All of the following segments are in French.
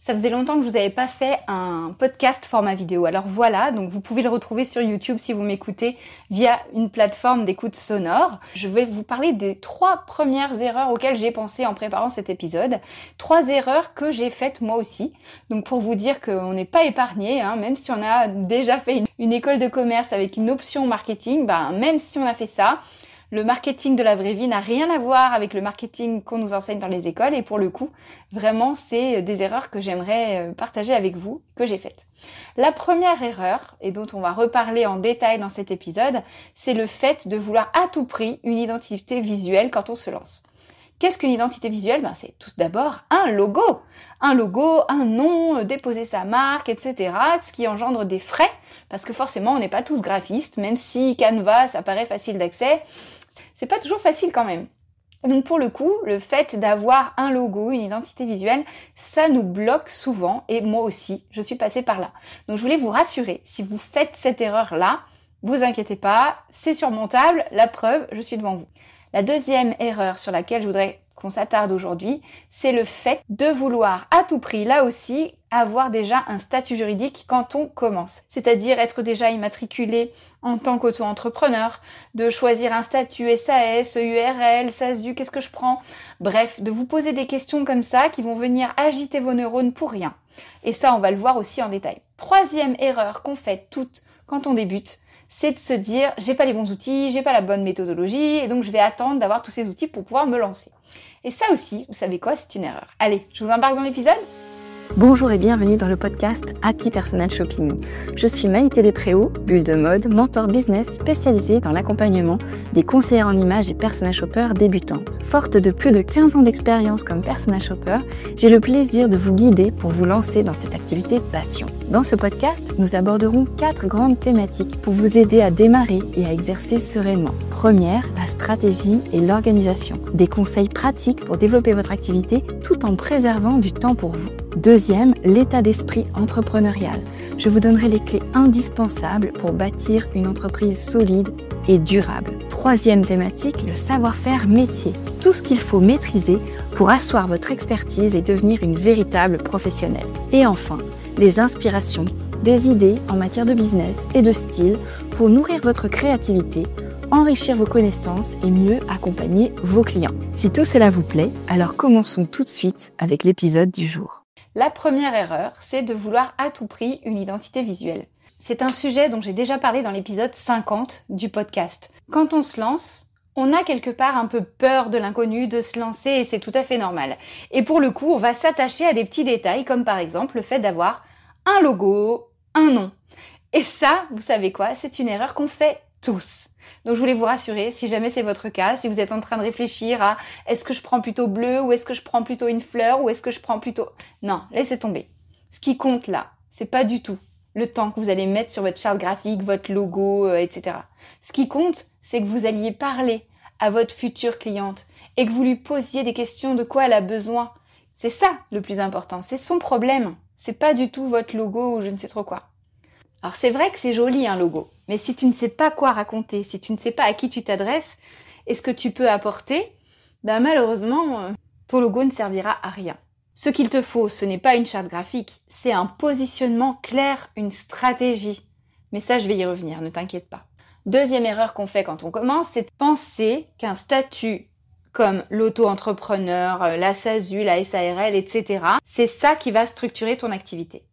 Ça faisait longtemps que je vous avais pas fait un podcast format vidéo. Alors voilà, donc vous pouvez le retrouver sur YouTube si vous m'écoutez via une plateforme d'écoute sonore. Je vais vous parler des 3 premières erreurs auxquelles j'ai pensé en préparant cet épisode. 3 erreurs que j'ai faites moi aussi. Donc pour vous dire qu'on n'est pas épargné, même si on a déjà fait une école de commerce avec une option marketing, même si on a fait ça, le marketing de la vraie vie n'a rien à voir avec le marketing qu'on nous enseigne dans les écoles et pour le coup, vraiment, c'est des erreurs que j'aimerais partager avec vous, que j'ai faites. La première erreur, et dont on va reparler en détail dans cet épisode, c'est le fait de vouloir à tout prix une identité visuelle quand on se lance. Qu'est-ce qu'une identité visuelle ? C'est tout d'abord un logo. Un logo, un nom, déposer sa marque, etc. Ce qui engendre des frais, parce que forcément, on n'est pas tous graphistes, même si Canva, ça paraît facile d'accès. C'est pas toujours facile quand même. Donc pour le coup, le fait d'avoir un logo, une identité visuelle, ça nous bloque souvent et moi aussi, je suis passée par là. Donc je voulais vous rassurer, si vous faites cette erreur-là, vous inquiétez pas, c'est surmontable, la preuve, je suis devant vous. La deuxième erreur sur laquelle je voudrais qu'on s'attarde aujourd'hui, c'est le fait de vouloir à tout prix, là aussi, avoir déjà un statut juridique quand on commence. C'est-à-dire être déjà immatriculé en tant qu'auto-entrepreneur, de choisir un statut SAS, URL, SASU, qu'est-ce que je prends ? Bref, de vous poser des questions comme ça qui vont venir agiter vos neurones pour rien. Et ça, on va le voir aussi en détail. Troisième erreur qu'on fait toutes quand on débute, c'est de se dire « j'ai pas les bons outils, j'ai pas la bonne méthodologie, et donc je vais attendre d'avoir tous ces outils pour pouvoir me lancer ». Et ça aussi, vous savez quoi, c'est une erreur. Allez, je vous embarque dans l'épisode ? Bonjour et bienvenue dans le podcast Happy Personal Shopping. Je suis Maïté Despréaux, bulle de mode, mentor business spécialisée dans l'accompagnement des conseillères en images et personal shoppers débutantes. Forte de plus de 15 ans d'expérience comme personal shopper, j'ai le plaisir de vous guider pour vous lancer dans cette activité passion. Dans ce podcast, nous aborderons 4 grandes thématiques pour vous aider à démarrer et à exercer sereinement. Première, la stratégie et l'organisation. Des conseils pratiques pour développer votre activité tout en préservant du temps pour vous. Deuxième, l'état d'esprit entrepreneurial. Je vous donnerai les clés indispensables pour bâtir une entreprise solide et durable. Troisième thématique, le savoir-faire métier. Tout ce qu'il faut maîtriser pour asseoir votre expertise et devenir une véritable professionnelle. Et enfin, des inspirations, des idées en matière de business et de style pour nourrir votre créativité, enrichir vos connaissances et mieux accompagner vos clients. Si tout cela vous plaît, alors commençons tout de suite avec l'épisode du jour. La première erreur, c'est de vouloir à tout prix une identité visuelle. C'est un sujet dont j'ai déjà parlé dans l'épisode 50 du podcast. Quand on se lance, on a quelque part un peu peur de l'inconnu, de se lancer et c'est tout à fait normal. Et pour le coup, on va s'attacher à des petits détails comme par exemple le fait d'avoir un logo, un nom. Et ça, vous savez quoi, c'est une erreur qu'on fait tous. Donc je voulais vous rassurer, si jamais c'est votre cas, si vous êtes en train de réfléchir à est-ce que je prends plutôt bleu ou est-ce que je prends plutôt une fleur ou est-ce que je prends plutôt... Non, laissez tomber. Ce qui compte là, c'est pas du tout le temps que vous allez mettre sur votre charte graphique, votre logo, etc. Ce qui compte, c'est que vous alliez parler à votre future cliente et que vous lui posiez des questions de quoi elle a besoin. C'est ça le plus important, c'est son problème. C'est pas du tout votre logo ou je ne sais trop quoi. Alors c'est vrai que c'est joli un logo, mais si tu ne sais pas quoi raconter, si tu ne sais pas à qui tu t'adresses et ce que tu peux apporter, malheureusement, ton logo ne servira à rien. Ce qu'il te faut, ce n'est pas une charte graphique, c'est un positionnement clair, une stratégie. Mais ça, je vais y revenir, ne t'inquiète pas. Deuxième erreur qu'on fait quand on commence, c'est de penser qu'un statut comme l'auto-entrepreneur, la SASU, la SARL, etc., c'est ça qui va structurer ton activité.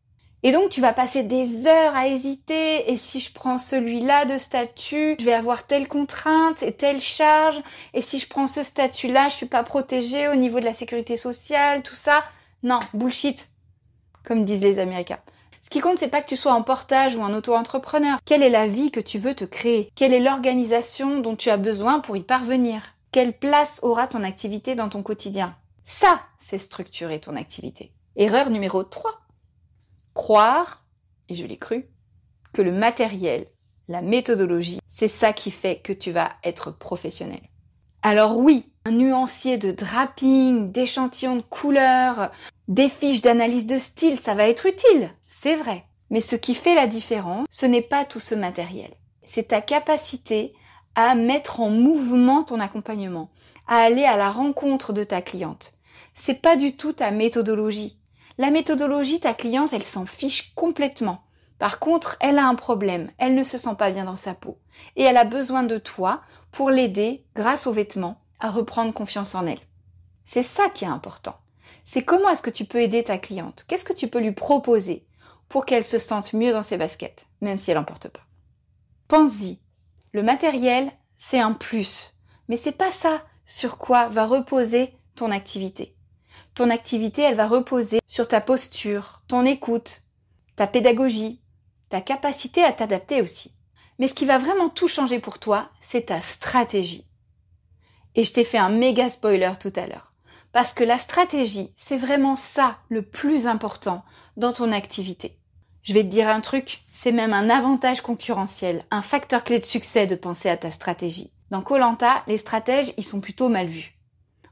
Et donc, tu vas passer des heures à hésiter, et si je prends celui-là de statut, je vais avoir telle contrainte et telle charge, et si je prends ce statut-là, je suis pas protégée au niveau de la sécurité sociale, tout ça. Non, bullshit, comme disent les Américains. Ce qui compte, c'est pas que tu sois en portage ou un auto-entrepreneur. Quelle est la vie que tu veux te créer ? Quelle est l'organisation dont tu as besoin pour y parvenir ? Quelle place aura ton activité dans ton quotidien ? Ça, c'est structurer ton activité. Erreur numéro 3. Croire, et je l'ai cru, que le matériel, la méthodologie, c'est ça qui fait que tu vas être professionnel. Alors oui, un nuancier de draping, d'échantillons de couleurs, des fiches d'analyse de style, ça va être utile, c'est vrai. Mais ce qui fait la différence, ce n'est pas tout ce matériel. C'est ta capacité à mettre en mouvement ton accompagnement, à aller à la rencontre de ta cliente. C'est pas du tout ta méthodologie. La méthodologie, ta cliente, elle s'en fiche complètement. Par contre, elle a un problème, elle ne se sent pas bien dans sa peau. Et elle a besoin de toi pour l'aider, grâce aux vêtements, à reprendre confiance en elle. C'est ça qui est important. C'est comment est-ce que tu peux aider ta cliente? Qu'est-ce que tu peux lui proposer pour qu'elle se sente mieux dans ses baskets, même si elle n'en porte pas? Pense-y. Le matériel, c'est un plus. Mais c'est pas ça sur quoi va reposer ton activité. Ton activité, elle va reposer sur ta posture, ton écoute, ta pédagogie, ta capacité à t'adapter aussi. Mais ce qui va vraiment tout changer pour toi, c'est ta stratégie. Et je t'ai fait un méga spoiler tout à l'heure. Parce que la stratégie, c'est vraiment ça le plus important dans ton activité. Je vais te dire un truc, c'est même un avantage concurrentiel, un facteur clé de succès de penser à ta stratégie. Dans Koh-Lanta, les stratèges, ils sont plutôt mal vus.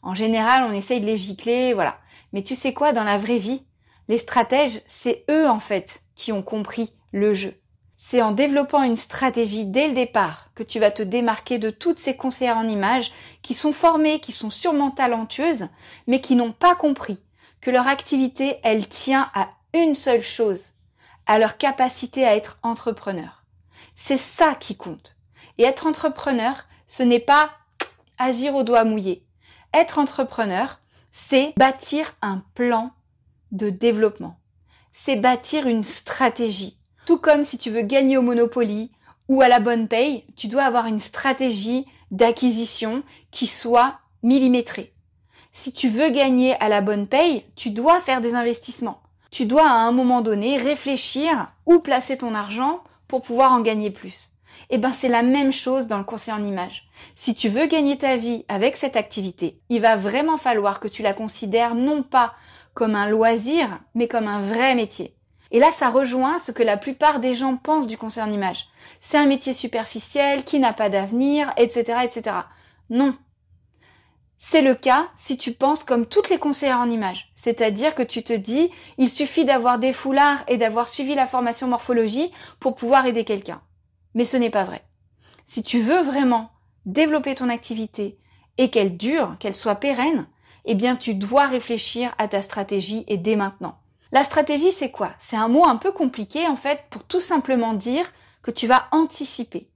En général, on essaye de les gicler, voilà. Mais tu sais quoi, dans la vraie vie, les stratèges, c'est eux en fait qui ont compris le jeu. C'est en développant une stratégie dès le départ que tu vas te démarquer de toutes ces conseillères en images qui sont formées, qui sont sûrement talentueuses, mais qui n'ont pas compris que leur activité, elle tient à une seule chose, à leur capacité à être entrepreneur. C'est ça qui compte. Et être entrepreneur, ce n'est pas agir au doigt mouillé. Être entrepreneur, c'est bâtir un plan de développement. C'est bâtir une stratégie. Tout comme si tu veux gagner au Monopoly ou à la bonne paye, tu dois avoir une stratégie d'acquisition qui soit millimétrée. Si tu veux gagner à la bonne paye, tu dois faire des investissements. Tu dois à un moment donné réfléchir où placer ton argent pour pouvoir en gagner plus. Et ben c'est la même chose dans le conseil en images. Si tu veux gagner ta vie avec cette activité, il va vraiment falloir que tu la considères non pas comme un loisir, mais comme un vrai métier. Et là, ça rejoint ce que la plupart des gens pensent du conseil en images. C'est un métier superficiel, qui n'a pas d'avenir, etc., etc. Non. C'est le cas si tu penses comme toutes les conseillères en images. C'est-à-dire que tu te dis, il suffit d'avoir des foulards et d'avoir suivi la formation morphologie pour pouvoir aider quelqu'un. Mais ce n'est pas vrai. Si tu veux vraiment développer ton activité et qu'elle dure, qu'elle soit pérenne, eh bien tu dois réfléchir à ta stratégie et dès maintenant. La stratégie, c'est quoi? C'est un mot un peu compliqué en fait pour tout simplement dire que tu vas anticiper,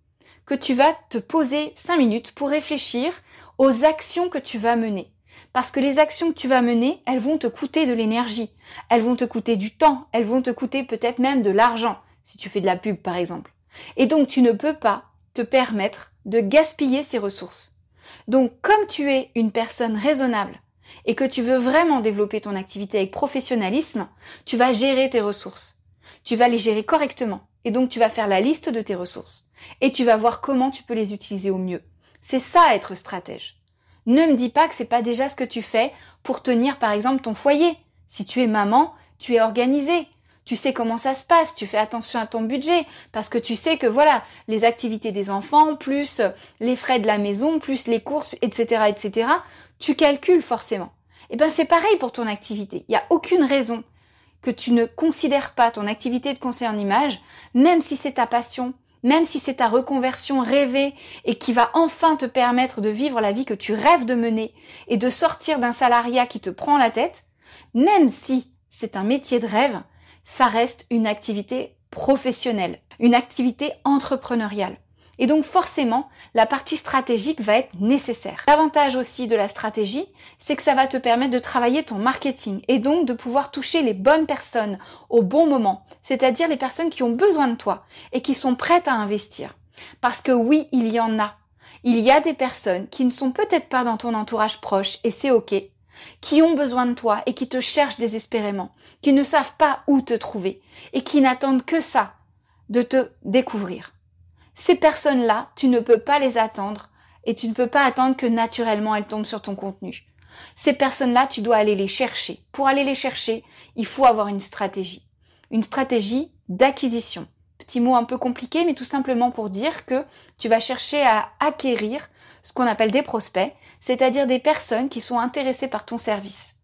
que tu vas te poser 5 minutes pour réfléchir aux actions que tu vas mener. Parce que les actions que tu vas mener, elles vont te coûter de l'énergie, elles vont te coûter du temps, elles vont te coûter peut-être même de l'argent, si tu fais de la pub par exemple. Et donc tu ne peux pas te permettre de gaspiller ces ressources. Donc comme tu es une personne raisonnable, et que tu veux vraiment développer ton activité avec professionnalisme, tu vas gérer tes ressources. Tu vas les gérer correctement. Et donc, tu vas faire la liste de tes ressources. Et tu vas voir comment tu peux les utiliser au mieux. C'est ça, être stratège. Ne me dis pas que c'est pas déjà ce que tu fais pour tenir, par exemple, ton foyer. Si tu es maman, tu es organisée. Tu sais comment ça se passe. Tu fais attention à ton budget. Parce que tu sais que, voilà, les activités des enfants, plus les frais de la maison, plus les courses, etc., etc., tu calcules forcément. Et ben c'est pareil pour ton activité. Il n'y a aucune raison que tu ne considères pas ton activité de conseil en images, même si c'est ta passion, même si c'est ta reconversion rêvée et qui va enfin te permettre de vivre la vie que tu rêves de mener et de sortir d'un salariat qui te prend la tête, même si c'est un métier de rêve, ça reste une activité professionnelle, une activité entrepreneuriale. Et donc forcément, la partie stratégique va être nécessaire. L'avantage aussi de la stratégie, c'est que ça va te permettre de travailler ton marketing et donc de pouvoir toucher les bonnes personnes au bon moment, c'est-à-dire les personnes qui ont besoin de toi et qui sont prêtes à investir. Parce que oui, il y en a. Il y a des personnes qui ne sont peut-être pas dans ton entourage proche et c'est ok, qui ont besoin de toi et qui te cherchent désespérément, qui ne savent pas où te trouver et qui n'attendent que ça, de te découvrir. Ces personnes-là, tu ne peux pas les attendre et tu ne peux pas attendre que naturellement elles tombent sur ton contenu. Ces personnes-là, tu dois aller les chercher. Pour aller les chercher, il faut avoir une stratégie. Une stratégie d'acquisition. Petit mot un peu compliqué, mais tout simplement pour dire que tu vas chercher à acquérir ce qu'on appelle des prospects, c'est-à-dire des personnes qui sont intéressées par ton service.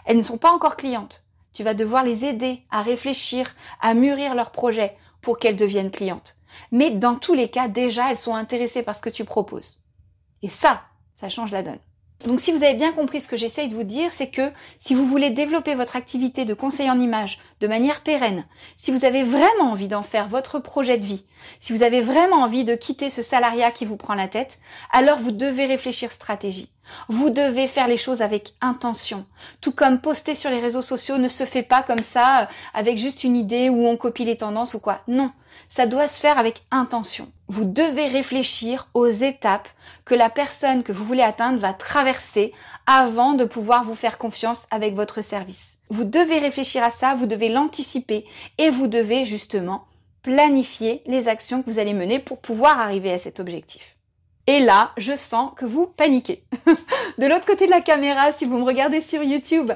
Elles ne sont pas encore clientes. Tu vas devoir les aider à réfléchir, à mûrir leur projet pour qu'elles deviennent clientes. Mais dans tous les cas, déjà, elles sont intéressées par ce que tu proposes. Et ça change la donne. Donc si vous avez bien compris ce que j'essaye de vous dire, c'est que si vous voulez développer votre activité de conseiller en images de manière pérenne, si vous avez vraiment envie d'en faire votre projet de vie, si vous avez vraiment envie de quitter ce salariat qui vous prend la tête, alors vous devez réfléchir stratégie. Vous devez faire les choses avec intention. Tout comme poster sur les réseaux sociaux ne se fait pas comme ça, avec juste une idée où on copie les tendances ou quoi. Non, ça doit se faire avec intention. Vous devez réfléchir aux étapes que la personne que vous voulez atteindre va traverser avant de pouvoir vous faire confiance avec votre service. Vous devez réfléchir à ça, vous devez l'anticiper et vous devez justement planifier les actions que vous allez mener pour pouvoir arriver à cet objectif. Et là, je sens que vous paniquez. De l'autre côté de la caméra, si vous me regardez sur YouTube,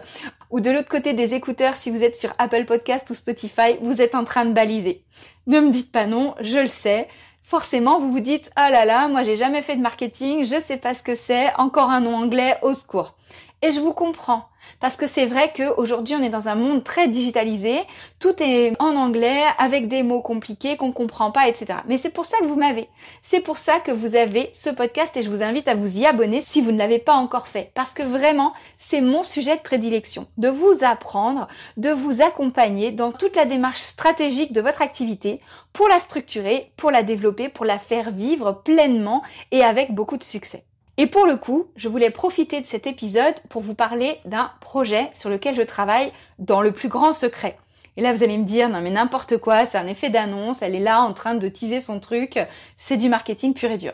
ou de l'autre côté des écouteurs, si vous êtes sur Apple Podcast ou Spotify, vous êtes en train de baliser. Ne me dites pas non, je le sais. Forcément, vous vous dites « Ah là là, moi j'ai jamais fait de marketing, je sais pas ce que c'est, encore un nom anglais, au secours ». Et je vous comprends, parce que c'est vrai qu'aujourd'hui on est dans un monde très digitalisé, tout est en anglais, avec des mots compliqués qu'on comprend pas, etc. Mais c'est pour ça que vous m'avez, c'est pour ça que vous avez ce podcast et je vous invite à vous y abonner si vous ne l'avez pas encore fait. Parce que vraiment, c'est mon sujet de prédilection, de vous apprendre, de vous accompagner dans toute la démarche stratégique de votre activité pour la structurer, pour la développer, pour la faire vivre pleinement et avec beaucoup de succès. Et pour le coup, je voulais profiter de cet épisode pour vous parler d'un projet sur lequel je travaille dans le plus grand secret. Et là, vous allez me dire, non mais n'importe quoi, c'est un effet d'annonce, elle est là en train de teaser son truc, c'est du marketing pur et dur.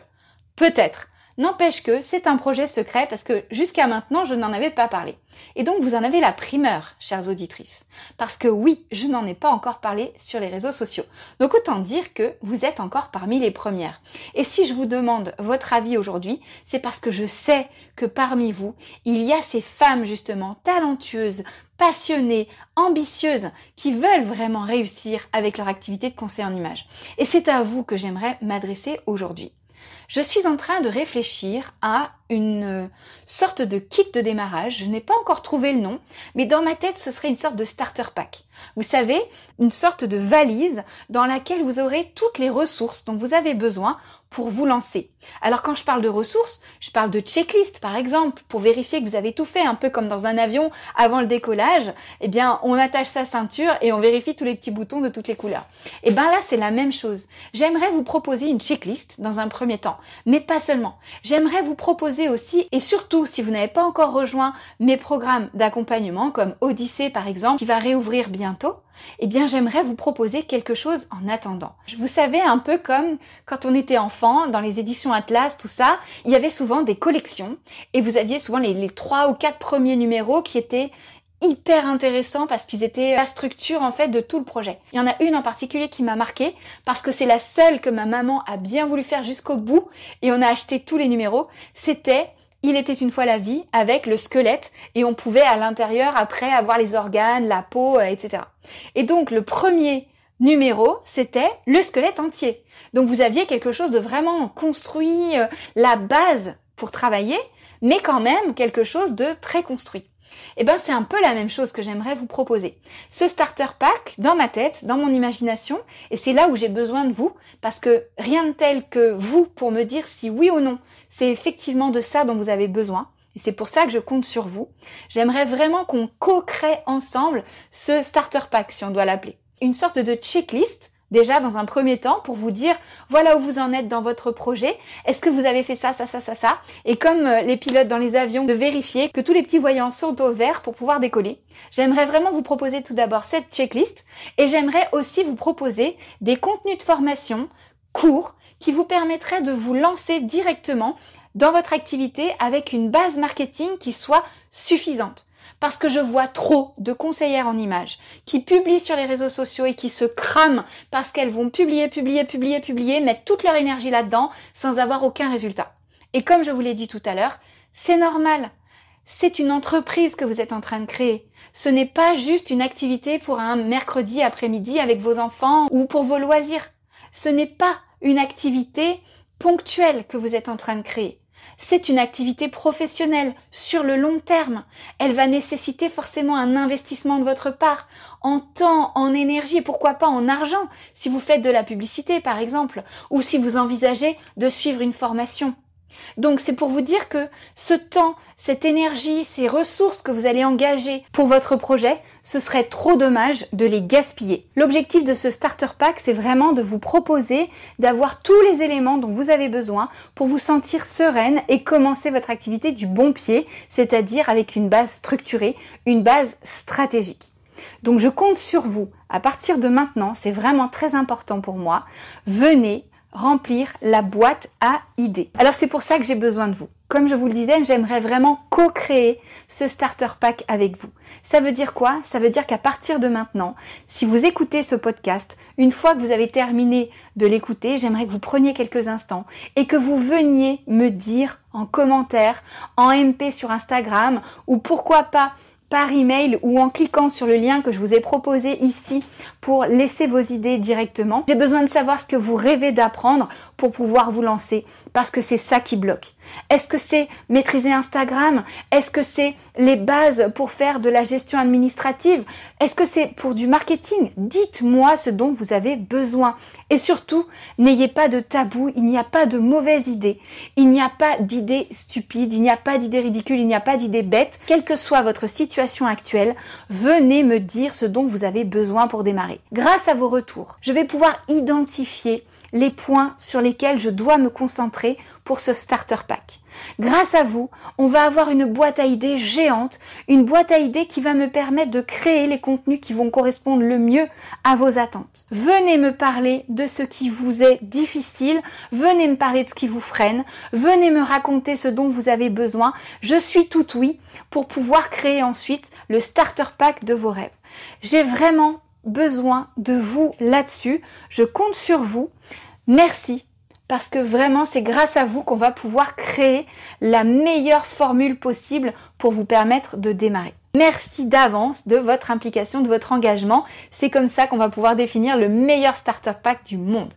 Peut-être. N'empêche que c'est un projet secret parce que jusqu'à maintenant, je n'en avais pas parlé. Et donc, vous en avez la primeur, chères auditrices. Parce que oui, je n'en ai pas encore parlé sur les réseaux sociaux. Donc, autant dire que vous êtes encore parmi les premières. Et si je vous demande votre avis aujourd'hui, c'est parce que je sais que parmi vous, il y a ces femmes justement talentueuses, passionnées, ambitieuses, qui veulent vraiment réussir avec leur activité de conseil en images. Et c'est à vous que j'aimerais m'adresser aujourd'hui. Je suis en train de réfléchir à une sorte de kit de démarrage. Je n'ai pas encore trouvé le nom, mais dans ma tête, ce serait une sorte de starter pack. Vous savez, une sorte de valise dans laquelle vous aurez toutes les ressources dont vous avez besoin pour vous lancer. Alors quand je parle de ressources, je parle de checklist par exemple, pour vérifier que vous avez tout fait, un peu comme dans un avion avant le décollage, eh bien on attache sa ceinture et on vérifie tous les petits boutons de toutes les couleurs. Et bien là c'est la même chose. J'aimerais vous proposer une checklist dans un premier temps, mais pas seulement. J'aimerais vous proposer aussi, et surtout si vous n'avez pas encore rejoint mes programmes d'accompagnement comme Odyssée par exemple, qui va réouvrir bientôt, eh bien j'aimerais vous proposer quelque chose en attendant. Vous savez, un peu comme quand on était enfant, dans les éditions Atlas, tout ça, il y avait souvent des collections et vous aviez souvent les 3 ou 4 premiers numéros qui étaient hyper intéressants parce qu'ils étaient la structure en fait de tout le projet. Il y en a une en particulier qui m'a marquée parce que c'est la seule que ma maman a bien voulu faire jusqu'au bout et on a acheté tous les numéros. C'était Il était une fois la vie avec le squelette et on pouvait à l'intérieur après avoir les organes, la peau, etc. Et donc le premier numéro, c'était le squelette entier. Donc vous aviez quelque chose de vraiment construit, la base pour travailler, mais quand même quelque chose de très construit. Et ben c'est un peu la même chose que j'aimerais vous proposer. Ce starter pack, dans ma tête, dans mon imagination, et c'est là où j'ai besoin de vous, parce que rien de tel que vous pour me dire si oui ou non, c'est effectivement de ça dont vous avez besoin. Et c'est pour ça que je compte sur vous. J'aimerais vraiment qu'on co-crée ensemble ce starter pack, si on doit l'appeler. Une sorte de checklist, déjà dans un premier temps, pour vous dire voilà où vous en êtes dans votre projet. Est-ce que vous avez fait ça, ça, ça, ça, ça? Et comme les pilotes dans les avions, de vérifier que tous les petits voyants sont au vert pour pouvoir décoller. J'aimerais vraiment vous proposer tout d'abord cette checklist et j'aimerais aussi vous proposer des contenus de formation courts qui vous permettraient de vous lancer directement dans votre activité avec une base marketing qui soit suffisante. Parce que je vois trop de conseillères en images qui publient sur les réseaux sociaux et qui se crament parce qu'elles vont publier, mettre toute leur énergie là-dedans sans avoir aucun résultat. Et comme je vous l'ai dit tout à l'heure, c'est normal. C'est une entreprise que vous êtes en train de créer. Ce n'est pas juste une activité pour un mercredi après-midi avec vos enfants ou pour vos loisirs. Ce n'est pas une activité ponctuelle que vous êtes en train de créer. C'est une activité professionnelle sur le long terme. Elle va nécessiter forcément un investissement de votre part, en temps, en énergie et pourquoi pas en argent, si vous faites de la publicité par exemple, ou si vous envisagez de suivre une formation. Donc c'est pour vous dire que ce temps, cette énergie, ces ressources que vous allez engager pour votre projet, ce serait trop dommage de les gaspiller. L'objectif de ce starter pack, c'est vraiment de vous proposer d'avoir tous les éléments dont vous avez besoin pour vous sentir sereine et commencer votre activité du bon pied, c'est-à-dire avec une base structurée, une base stratégique. Donc je compte sur vous. À partir de maintenant, c'est vraiment très important pour moi. Venez remplir la boîte à idées. Alors c'est pour ça que j'ai besoin de vous. Comme je vous le disais, j'aimerais vraiment co-créer ce starter pack avec vous. Ça veut dire quoi? Ça veut dire qu'à partir de maintenant, si vous écoutez ce podcast, une fois que vous avez terminé de l'écouter, j'aimerais que vous preniez quelques instants et que vous veniez me dire en commentaire, en MP sur Instagram ou pourquoi pas par email ou en cliquant sur le lien que je vous ai proposé ici pour laisser vos idées directement. J'ai besoin de savoir ce que vous rêvez d'apprendre pour pouvoir vous lancer parce que c'est ça qui bloque. Est-ce que c'est maîtriser Instagram? Est-ce que c'est les bases pour faire de la gestion administrative? Est-ce que c'est pour du marketing? Dites-moi ce dont vous avez besoin. Et surtout, n'ayez pas de tabou, il n'y a pas de mauvaises idées. Il n'y a pas d'idées stupides, il n'y a pas d'idées ridicules, il n'y a pas d'idées bêtes. Quelle que soit votre situation actuelle, venez me dire ce dont vous avez besoin pour démarrer. Grâce à vos retours, je vais pouvoir identifier les points sur lesquels je dois me concentrer pour ce starter pack. Grâce à vous, on va avoir une boîte à idées géante, une boîte à idées qui va me permettre de créer les contenus qui vont correspondre le mieux à vos attentes. Venez me parler de ce qui vous est difficile, venez me parler de ce qui vous freine, venez me raconter ce dont vous avez besoin. Je suis tout oui pour pouvoir créer ensuite le starter pack de vos rêves. J'ai vraiment besoin de vous là-dessus. Je compte sur vous. Merci. Parce que vraiment, c'est grâce à vous qu'on va pouvoir créer la meilleure formule possible pour vous permettre de démarrer. Merci d'avance de votre implication, de votre engagement. C'est comme ça qu'on va pouvoir définir le meilleur starter pack du monde.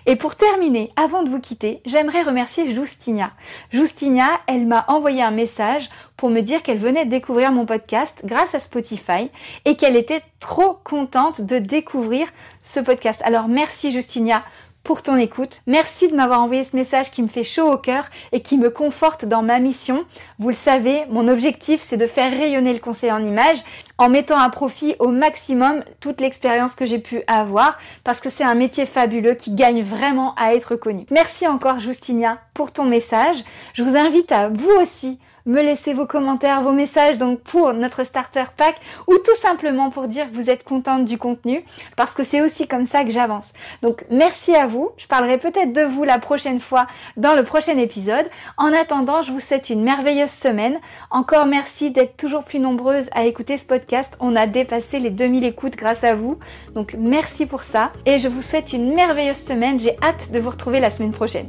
Et pour terminer, avant de vous quitter, j'aimerais remercier Justinia. Justinia, elle m'a envoyé un message pour me dire qu'elle venait de découvrir mon podcast grâce à Spotify et qu'elle était trop contente de découvrir ce podcast. Alors merci Justinia pour ton écoute. Merci de m'avoir envoyé ce message qui me fait chaud au cœur et qui me conforte dans ma mission. Vous le savez, mon objectif, c'est de faire rayonner le conseil en images en mettant à profit au maximum toute l'expérience que j'ai pu avoir parce que c'est un métier fabuleux qui gagne vraiment à être connu. Merci encore Justinia pour ton message. Je vous invite à vous aussi me laisser vos commentaires, vos messages donc pour notre starter pack ou tout simplement pour dire que vous êtes contente du contenu parce que c'est aussi comme ça que j'avance. Donc merci à vous, je parlerai peut-être de vous la prochaine fois dans le prochain épisode. En attendant, je vous souhaite une merveilleuse semaine. Encore merci d'être toujours plus nombreuses à écouter ce podcast. On a dépassé les 2000 écoutes grâce à vous. Donc merci pour ça et je vous souhaite une merveilleuse semaine. J'ai hâte de vous retrouver la semaine prochaine.